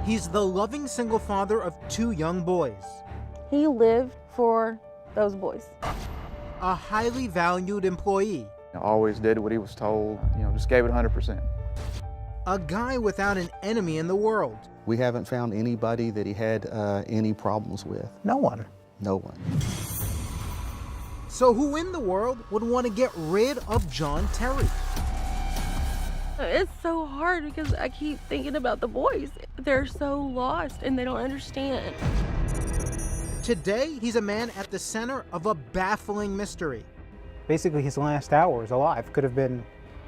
He's the loving single father of 2 young boys. He lived for those boys. A highly valued employee. Always did what he was told, just gave it 100%. A guy without an enemy in the world. We haven't found anybody that he had any problems with. No one. No one. So who in the world would want to get rid of John Terry? It's so hard because I keep thinking about the boys. They're so lost and they don't understand. Today, he's a man at the center of a baffling mystery. Basically, his last hours alive could have been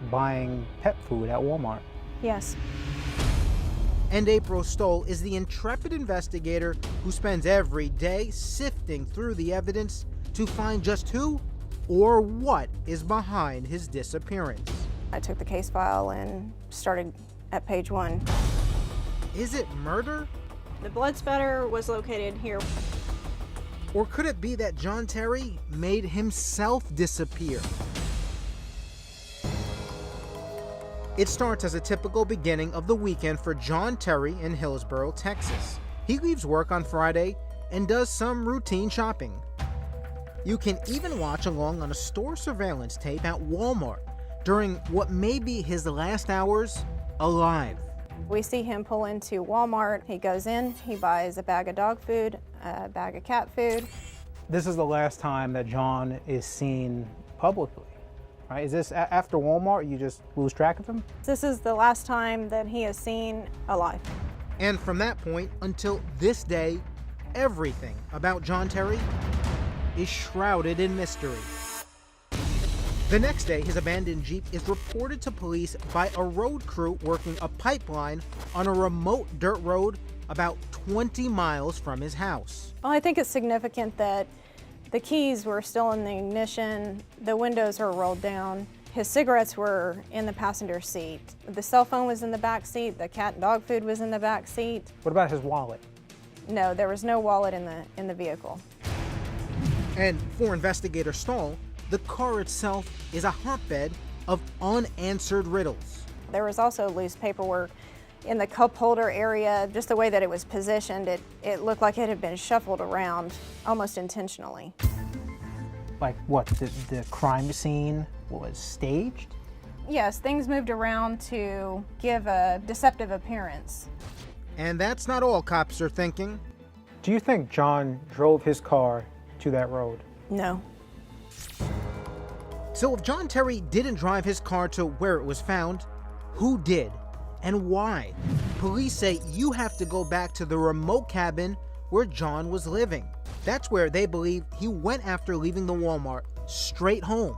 buying pet food at Walmart. Yes. And April Stoll is the intrepid investigator who spends every day sifting through the evidence to find just who or what is behind his disappearance. I took the case file and started at page 1. Is it murder? The blood spatter was located here. Or could it be that John Terry made himself disappear? It starts as a typical beginning of the weekend for John Terry in Hillsboro, Texas. He leaves work on Friday and does some routine shopping. You can even watch along on a store surveillance tape at Walmart during what may be his last hours alive. We see him pull into Walmart. He goes in, he buys a bag of dog food, a bag of cat food. This is the last time that John is seen publicly, right? Is this after Walmart, you just lose track of him? This is the last time that he is seen alive. And from that point until this day, everything about John Terry is shrouded in mystery. The next day, his abandoned Jeep is reported to police by a road crew working a pipeline on a remote dirt road about 20 miles from his house. Well, I think it's significant that the keys were still in the ignition, the windows were rolled down, his cigarettes were in the passenger seat, the cell phone was in the back seat, the cat and dog food was in the back seat. What about his wallet? No, there was no wallet in the vehicle. And for investigator Stoll, the car itself is a hotbed of unanswered riddles. There was also loose paperwork in the cup holder area. Just the way that it was positioned, it looked like it had been shuffled around almost intentionally. Like what, the crime scene was staged? Yes, things moved around to give a deceptive appearance. And that's not all cops are thinking. Do you think John drove his car to that road? No. So if John Terry didn't drive his car to where it was found, who did and why? Police say you have to go back to the remote cabin where John was living. That's where they believe he went after leaving the Walmart straight home.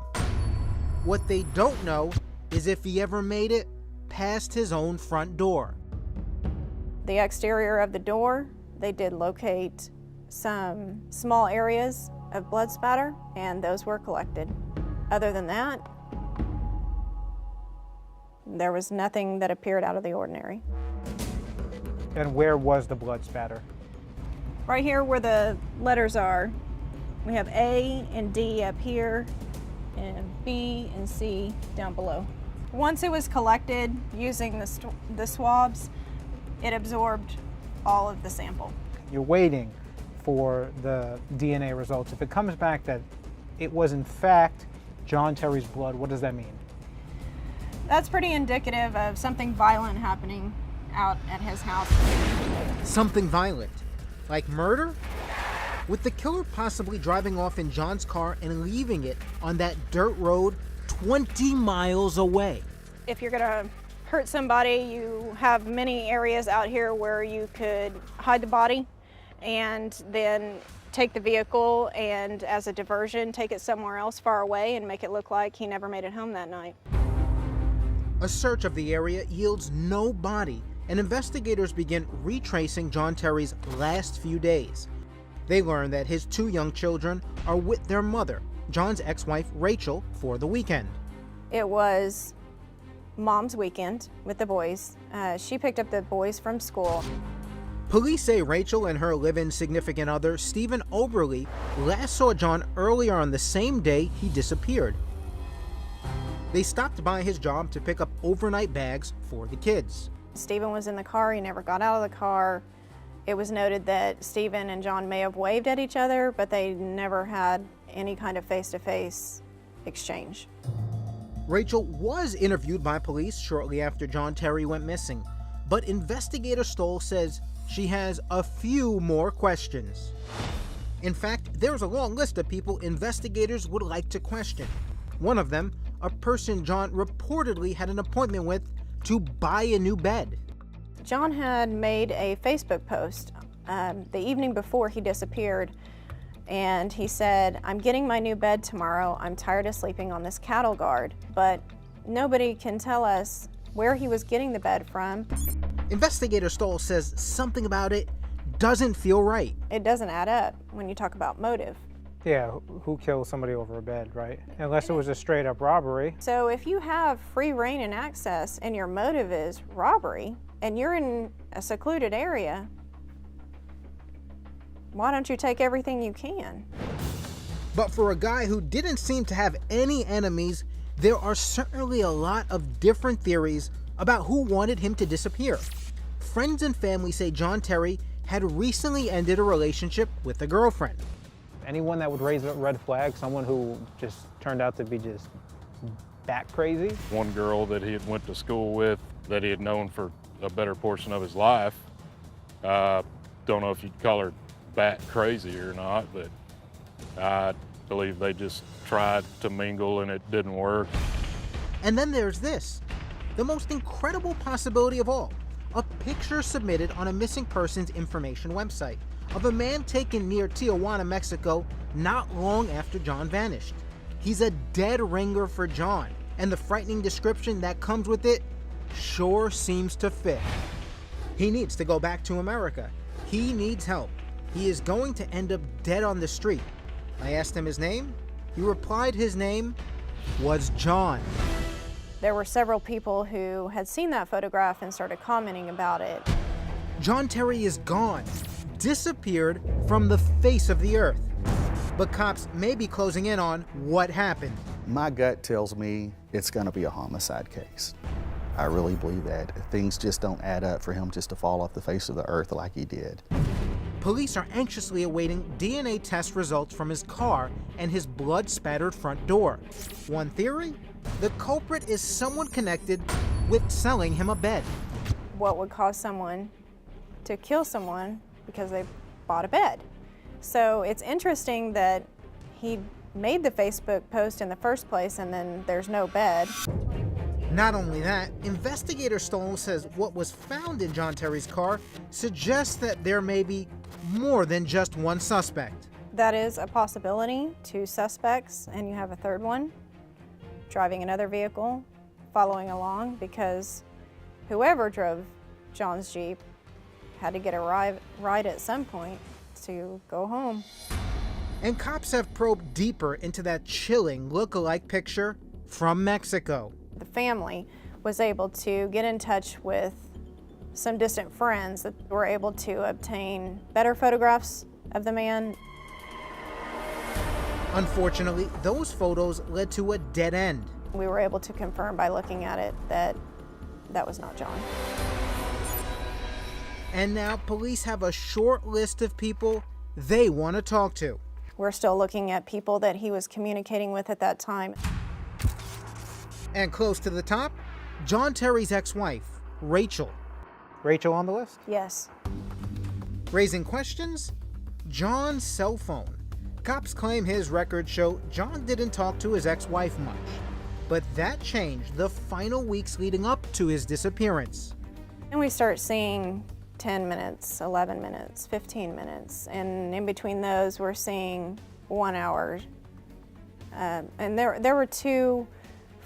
What they don't know is if he ever made it past his own front door. The exterior of the door, they did locate some small areas of blood spatter, and those were collected. Other than that, there was nothing that appeared out of the ordinary. And where was the blood spatter? Right here where the letters are, we have A and D up here, and B and C down below. Once it was collected using the swabs, it absorbed all of the sample. You're waiting for the DNA results. If it comes back that it was in fact John Terry's blood, what does that mean? That's pretty indicative of something violent happening out at his house. Something violent, like murder? With the killer possibly driving off in John's car and leaving it on that dirt road 20 miles away. If you're gonna hurt somebody, you have many areas out here where you could hide the body and then take the vehicle and as a diversion, take it somewhere else far away and make it look like he never made it home that night. A search of the area yields no body, and investigators begin retracing John Terry's last few days. They learn that his 2 young children are with their mother, John's ex-wife Rachel, for the weekend. It was Mom's weekend with the boys. She picked up the boys from school. Police say Rachel and her live-in significant other, Stephen Oberly, last saw John earlier on the same day he disappeared. They stopped by his job to pick up overnight bags for the kids. Stephen was in the car, he never got out of the car. It was noted that Stephen and John may have waved at each other, but they never had any kind of face-to-face exchange. Rachel was interviewed by police shortly after John Terry went missing, but investigator Stoll says she has a few more questions. In fact, there's a long list of people investigators would like to question. One of them, a person John reportedly had an appointment with to buy a new bed. John had made a Facebook post the evening before he disappeared, and he said, "I'm getting my new bed tomorrow. I'm tired of sleeping on this cattle guard." But nobody can tell us where he was getting the bed from. Investigator Stoll says something about it doesn't feel right. It doesn't add up when you talk about motive. Yeah, who kills somebody over a bed, right? Unless it was a straight up robbery. So if you have free reign and access and your motive is robbery, and you're in a secluded area, why don't you take everything you can? But for a guy who didn't seem to have any enemies, there are certainly a lot of different theories about who wanted him to disappear. Friends and family say John Terry had recently ended a relationship with a girlfriend. Anyone that would raise a red flag, someone who just turned out to be just bat crazy. One girl that he had went to school with, that he had known for a better portion of his life. Don't know if you'd call her bat crazy or not, but I believe they just tried to mingle and it didn't work. And then there's this, the most incredible possibility of all, a picture submitted on a missing persons information website of a man taken near Tijuana, Mexico, not long after John vanished. He's a dead ringer for John, and the frightening description that comes with it sure seems to fit. He needs to go back to America. He needs help. He is going to end up dead on the street. I asked him his name. He replied his name was John. There were several people who had seen that photograph and started commenting about it. John Terry is gone, disappeared from the face of the earth. But cops may be closing in on what happened. My gut tells me it's going to be a homicide case. I really believe that. Things just don't add up for him just to fall off the face of the earth like he did. Police are anxiously awaiting DNA test results from his car and his blood-spattered front door. One theory? The culprit is someone connected with selling him a bed. What would cause someone to kill someone because they bought a bed? So it's interesting that he made the Facebook post in the first place and then there's no bed. Not only that, investigator Stoll says what was found in John Terry's car suggests that there may be more than just one suspect. That is a possibility, 2 suspects, and you have a third one driving another vehicle, following along, because whoever drove John's Jeep had to get a ride at some point to go home. And cops have probed deeper into that chilling look-alike picture from Mexico. The family was able to get in touch with some distant friends that were able to obtain better photographs of the man. Unfortunately, those photos led to a dead end. We were able to confirm by looking at it that that was not John. And now police have a short list of people they want to talk to. We're still looking at people that he was communicating with at that time. And close to the top, John Terry's ex-wife, Rachel. Rachel on the list? Yes. Raising questions? John's cell phone. Cops claim his records show John didn't talk to his ex-wife much, but that changed the final weeks leading up to his disappearance. And we start seeing 10 minutes, 11 minutes, 15 minutes, and in between those we're seeing 1 hour. And there were 2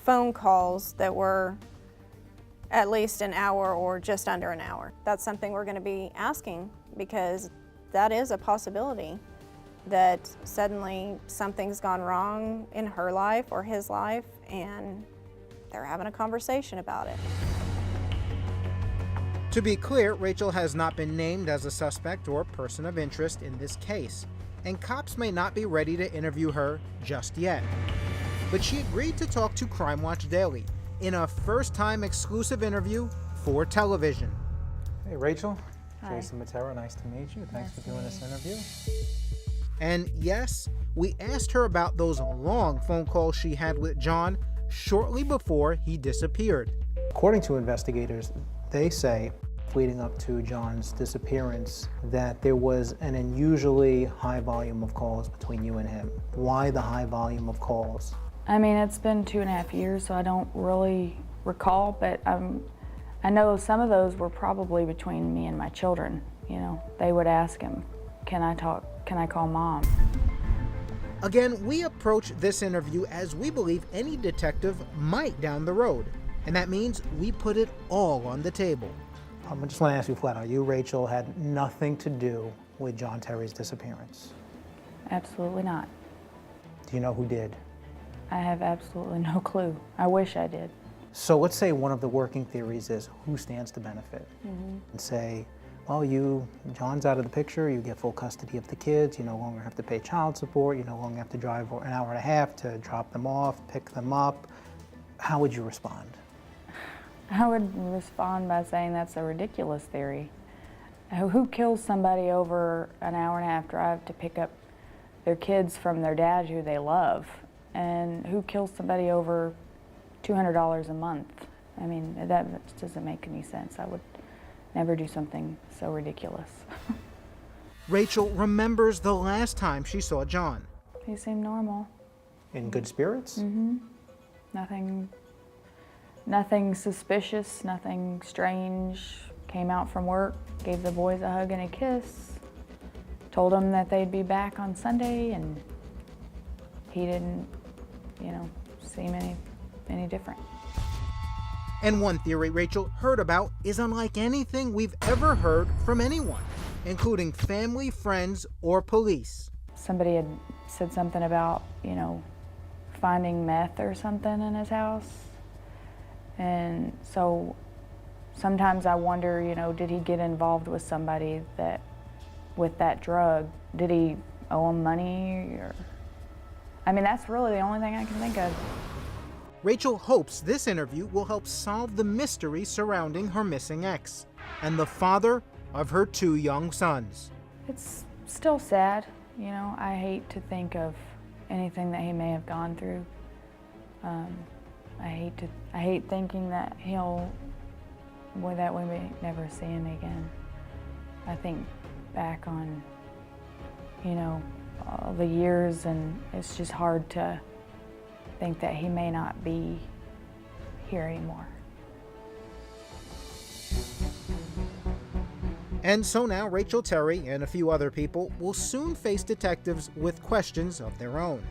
phone calls that were at least an hour or just under an hour. That's something we're going to be asking, because that is a possibility that suddenly something's gone wrong in her life or his life and they're having a conversation about it. To be clear, Rachel has not been named as a suspect or person of interest in this case, and cops may not be ready to interview her just yet. But she agreed to talk to Crime Watch Daily in a first-time exclusive interview for television. Hey, Rachel. Hi. Jason Matera, nice to meet you. Thanks for doing this interview. And yes, we asked her about those long phone calls she had with John shortly before he disappeared. According to investigators, they say, leading up to John's disappearance, that there was an unusually high volume of calls between you and him. Why the high volume of calls? I mean, it's been 2.5 years, so I don't really recall, but I know some of those were probably between me and my children. You know, they would ask him, can I call Mom? Again, we approach this interview as we believe any detective might down the road. And that means we put it all on the table. I just want to ask you flat out, you, Rachel, had nothing to do with John Terry's disappearance? Absolutely not. Do you know who did? I have absolutely no clue. I wish I did. So let's say one of the working theories is who stands to benefit? And say, well, John's out of the picture, you get full custody of the kids, you no longer have to pay child support, you no longer have to drive an hour and a half to drop them off, pick them up. How would you respond? I would respond by saying that's a ridiculous theory. Who kills somebody over an hour and a half drive to pick up their kids from their dad who they love? And who kills somebody over $200 a month? I mean, that just doesn't make any sense. I would never do something so ridiculous. Rachel remembers the last time she saw John. He seemed normal. In good spirits? Nothing suspicious, nothing strange. Came out from work, gave the boys a hug and a kiss, told them that they'd be back on Sunday, and he didn't, seem any different. And one theory Rachel heard about is unlike anything we've ever heard from anyone, including family, friends, or police. Somebody had said something about, finding meth or something in his house. And so sometimes I wonder, did he get involved with somebody with that drug? Did he owe him money? That's really the only thing I can think of. Rachel hopes this interview will help solve the mystery surrounding her missing ex and the father of her 2 young sons. It's still sad, I hate to think of anything that he may have gone through. I hate thinking that we may never see him again. I think back on, all the years, and it's just hard to think that he may not be here anymore. And so now Rachel Terry and a few other people will soon face detectives with questions of their own.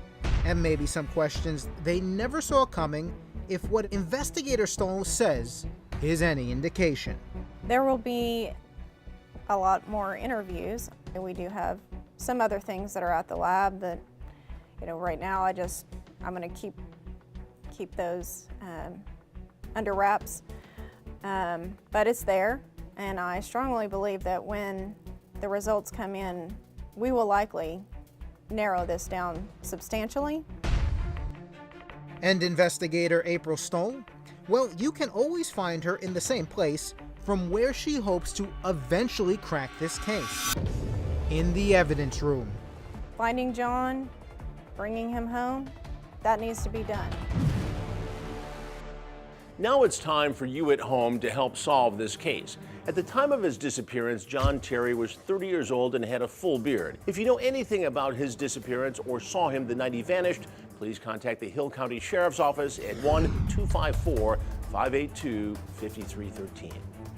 And maybe some questions they never saw coming if what Investigator Stoll says is any indication. There will be a lot more interviews. We do have some other things that are at the lab that, right now I'm going to keep those under wraps. But it's there, and I strongly believe that when the results come in, we will likely narrow this down substantially. And investigator April Stoll? Well, you can always find her in the same place from where she hopes to eventually crack this case. In the evidence room. Finding John, bringing him home, that needs to be done. Now it's time for you at home to help solve this case. At the time of his disappearance, John Terry was 30 years old and had a full beard. If you know anything about his disappearance or saw him the night he vanished, please contact the Hill County Sheriff's Office at 1-254-582-5313.